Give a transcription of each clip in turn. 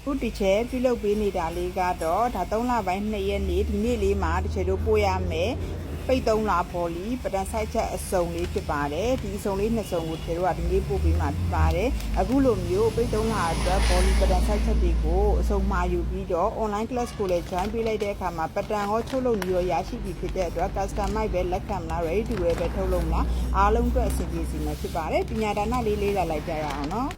ခုတစ်ချက်ပြုလုပ်ပေးနေတာလေးကတော့ဒါ3လပိုင်း2ရက်နေ့ဒီနေ့လေးမှာတစ်ချက်တို့ပို့ရမယ်ပိတ်3လပေါ်လီပတန်ဆိုင်ချက်အစုံလေးဖြစ်ပါတယ်ဒီအစုံလေး2စုံကိုတို့ကဒီနေ့ပို့ပေးမှာဖြစ်ပါတယ်အခုလိုမျိုးပိတ်3လအတွက်ပေါ်လီပတန်ဆိုင်ချက်တွေကိုအစုံမှာယူပြီးတော့ online class ကိုလည်း join ပေးလိုက်တဲ့အခါမှာပတန်ရောချုပ်လို့မျိုးရရှိပြီဖြစ်တဲ့အတွက် customize ပဲလက်ခံမလား ready to wear ပဲထုတ်လို့မလားအားလုံးအတွက်အဆင်ပြေစီမှာဖြစ်ပါတယ်ပညာဒါနလေးလေးလာလိုက်ကြရအောင်နော်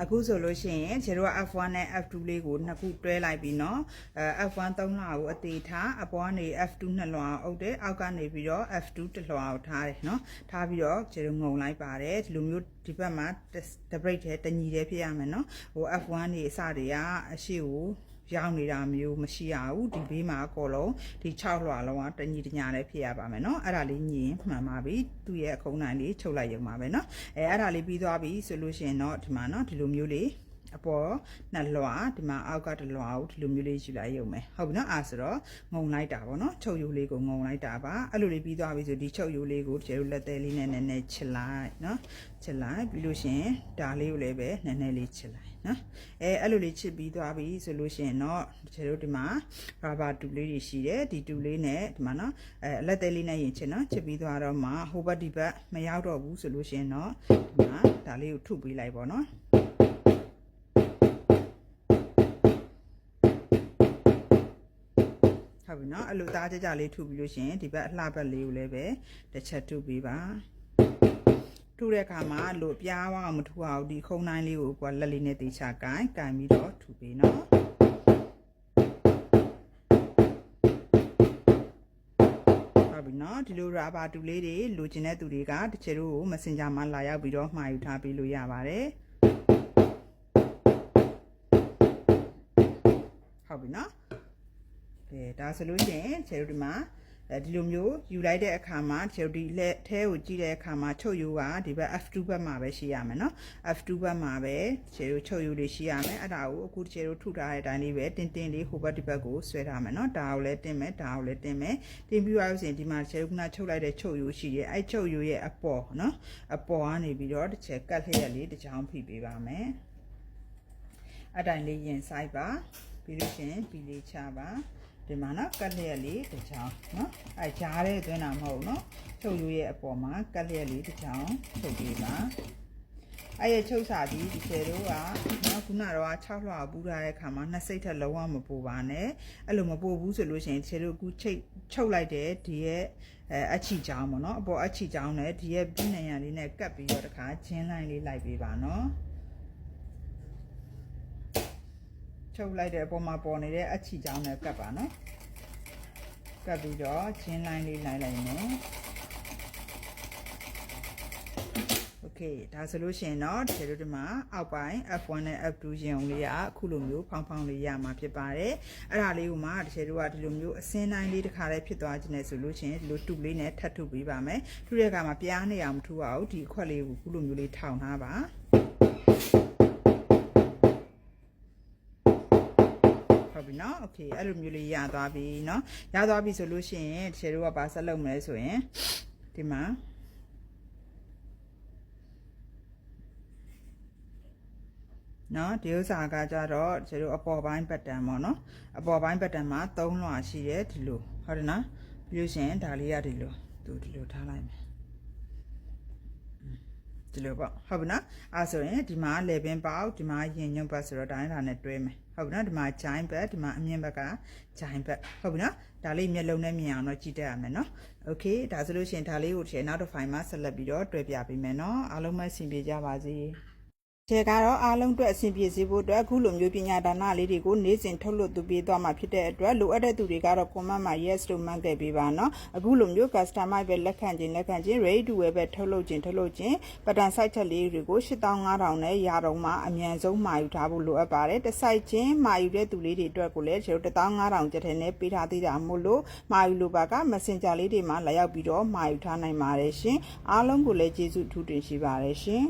အခုဆိုလို့ရှိရင်ကျတို့က F1 နဲ့ F2 လေးကိုနှစ်ခုတွဲလိုက်ပြီးနော်F1 3လွှာကိုအသေးထားအပေါ်ကနေ F2 2လွှာအုပ်တယ်အောက်ကနေပြီးတော့ F2 1လွှာကိုထားတယ်နော်ထားပြီးတော့ကျတို့ငုံလိုက်ပါတယ်ဒီလိုမျိုးဒီဘက်မှာတပိတ်တညီတည်းဖြစ်ရမယ်နော်ဟို F1 နေအစတွေကအရှိကိုရောက်နေတာမျိုးမရှိရဘူးဒီဘေးမှာအကုန်လုံးဒီ6လွှာလုံးကတညီတညာလည်းဖြစ်ရပါမယ်เนาะအဲ့ဒါလေးညင်မှန်ပါပြီသူ့ရဲ့အခုံးနိုင်လေးချုပ်လိုက်ရုံပါပဲเนาะအဲ့ဒါလေးပြီးသွားပြီဆိုလို့ရှိရင်တော့ဒီမှာเนาะဒီလိုမျိုးလေးအပေါ်2လွှာဒီမှာအောက်က1လွှာကိုဒီလိုမျိုးလေးယူလိုက်ရုံပဲဟုတ်ပြီเนาะအဲ့ဆိုတော့ငုံလိုက်တာပေါ့เนาะချုပ်ရိုးလေးကိုငုံလိုက်တာပါအဲ့လိုလေးပြီးသွားပြီဆိုဒီချုပ်ရိုးလေးကိုကျတို့လက်သေးလေးနဲ့နည်းနည်းချစ်လိုက်เนาะချစ်လိုက်ပြီးလို့ရှိရင်ဒါလေးကိုလည်းပဲနည်းနည်းလေးချစ်လိုက်နော်အဲ့လိုလေးချစ်ပြီးသွားပြီဆိုလို့ရှိရင်တော့ကျတို့ဒီမှာရာဘာတူလေးတွေရှိတယ်ဒီတူလေးနဲ့ဒီမှာနော်အလက်သေးလေးနဲ့ရင်ချစ်နော်ချစ်ပြီးသွားတော့မှဟိုဘက်ဒီဘက်မရောက်တော့ဘူးဆိုလို့ရှိရင်တော့ဒီမှာဒါလေးကိုထုပေးလိုက်ပေါ့နော်ဟုတ်ပြီနော်အဲ့လိုသားကြလေးထုပြီးလို့ရှိရင်ဒီဘက်အလှဘက်လေးကိုလည်းပဲတစ်ချက်ထုပေးပါထူတဲ့အခါမှာလို့ပြားအောင်မထူအောင်ဒီခုံတိုင်းလေးကိုကွာလက်လေးနဲ့တေချာကန်ပြီးတော့ထူပေးနော်ဟုတ်ပြီနော်ဒီလိုရာဘာတူလေးတွေလိုချင်တဲ့သူတွေကတချို့ကို Messenger မှာလာရောက်ပြီးတော့မှာယူထားပေးလို့ရပါတယ်ဟုတ်ပြီနော်ဒါဆိုလို့ရှိရင်ကျတို့ဒီမှာဒီလိုမျိုးယူလိုက်တဲ့အခါမှာကျတို့ဒီလက်ထဲကိုကြည့်တဲ့အခါမှာချုပ်ရိုးကဒီဘက် F2 ဘက်မှာပဲရှိရမယ်နော် F2 ဘက်မှာပဲကျတို့ချုပ်ရိုးတွေရှိရမယ်အဲ့ဒါကိုအခုကျတို့ထုထားတဲ့အတိုင်းလေးပဲတင်းတင်းလေးဟိုဘက်ဒီဘက်ကိုဆွဲထားမယ်နော်ဒါကိုလည်းတင်းမယ်ဒါကိုလည်းတင်းမယ်တင်းပြီးသွားလို့ဆိုရင်ဒီမှာကျတို့ကချုပ်လိုက်တဲ့ချုပ်ရိုးရှိတယ်အဲ့ချုပ်ရိုးရဲ့အပေါ်နော်အပေါ်ကနေပြီးတော့တစ်ချက်ကတ်လျက်လေးတစ်ချောင်းဖိပေးပါမယ်အဲ့တိုင်းလေးရင်ဆိုင်ပါပြီးလို့ရှိရင်ပြီးလေးချပါဒီမှာနော်ကတ်လျက်လေးတစ်ချောင်းနော်အဲကြားတဲ့အတွင်းတာမဟုတ်နော်ချုပ်ရိုးရဲ့အပေါ်မှာကတ်လျက်လေးတစ်ချောင်းချုပ်ပေးပါအဲ့ရချုပ်စာပြီးဒီကျတို့ကနော်ခုနတော့6လွှာပူထားတဲ့အခါမှာ2စိတ်ထက်လုံးဝမပူပါနဲ့အဲ့လိုမပူဘူးဆိုလို့ရှိရင်ကျတို့အခုချုပ်လိုက်တဲ့ဒီရဲ့အချီချောင်းပေါ့နော်အပေါ်အချီချောင်းနဲ့ဒီရဲ့ပြီးနေရလေးနဲ့ကတ်ပြီးတော့တခါချင်းလိုင်းလေးလိုက်ပေးပါနော်ချုပ်လိုက်တဲ့အပေါ်မှာပေါ်နေတဲ့အချီချောင်းနဲ့ကတ်ပါနော်ကတ်ပြီးတော့ချင်းလိုင်းလေးလိုက်လိုက်မယ်โอเคဒါဆိုလို့ရှိရင်တော့ဒီလိုဒီမှာအောက်ပိုင်း F1 နဲ့ F2 ရင်ုံလေးကအခုလိုမျိုးဖောင်းလေးရမှာဖြစ်ပါတယ်အဲ့ဒါလေးကိုမှဒီတို့ကဒီလိုမျိုးအစင်းတိုင်းလေးတစ်ခါလေးဖြစ်သွားခြင်းနဲ့ဆိုလို့ရှိရင်ဒီလိုတူလေးနဲ့ထပ်ထုပေးပါမယ်ထုတဲ့အခါမှာပြားနေအောင်မထုရအောင်ဒီအခွက်လေးကိုအခုလိုမျိုးလေးထောင်ထားပါဟုတ်ပြီနော်โอเคအဲ့လိုမျိုးလေးရသွားပြီเนาะရသွားပြီဆိုလို့ရှိရင်ဒီတို့ကဘာဆက်လုပ်မလဲဆိုရင်ဒီမှာနော်ဒီဥစ္စာကကြတော့ဒီလိုအပေါ်ပိုင်းဘတ်တန်ပေါ့နော်အပေါ်ပိုင်းဘတ်တန်မှာ3လွှာရှိတယ်ဒီလိုဟုတ်တယ်နော်ပြီးလို့ရှိရင်ဒါလေးရဒီလိုဒီလိုထားလိုက်မယ်ဒီလိုပေါ့ဟုတ်ပြီနော်အဲဆိုရင်ဒီမှာလေပင်ပေါက်ဒီမှာရင်ညွန့်ဘတ်ဆိုတော့တိုင်းဒါနဲ့တွဲမယ်ဟုတ်ပြီနော်ဒီမှာဂျိုင်းဘတ်ဒီမှာအမြင့်ဘက်ကဂျိုင်းဘတ်ဟုတ်ပြီနော်ဒါလေးမျက်လုံးနဲ့မြင်အောင်တော့ကြည့်တတ်ရမယ်နော်โอเคဒါဆိုလို့ရှိရင်ဒါလေးကိုတစ်ချက်နောက်တစ်ဖိုင်မှာဆက်လက်ပြီးတော့တွဲပြပေးမယ်နော်အားလုံးပဲအဆင်ပြေကြပါစေကျေကတော့အားလုံးအတွက်အဆင်ပြေစေဖို့အတွက်အခုလိုမျိုးပညာဒါနလေးတွေကိုနေ့စဉ်ထုတ်လွှတ်သူပေးသွားမှာဖြစ်တဲ့အတွက်လိုအပ်တဲ့သူတွေကတော့ comment မှာ yes လို့မှတ်ခဲ့ပေးပါနော်အခုလိုမျိုး customer ပဲလက်ခံခြင်း ready to wear ပဲထုတ်လုပ်ခြင်းပတန် site ချက်လေးတွေကို8500နဲ့ရာတုံးမှာအမြန်ဆုံးမှာယူထားဖို့လိုအပ်ပါတယ်တစ် site ချင်းမှာယူတဲ့သူလေးတွေအတွက်ကိုလည်းကျွန်တော်15000ကျပ်ထဲနဲ့ပေးထားသေးတာမို့လို့မှာယူလိုပါက messenger လေးတွေမှာလာရောက်ပြီးတော့မှာယူထားနိုင်ပါတယ်ရှင်အားလုံးကိုလည်းကျေးဇူးထူးတင်ရှိပါတယ်ရှင်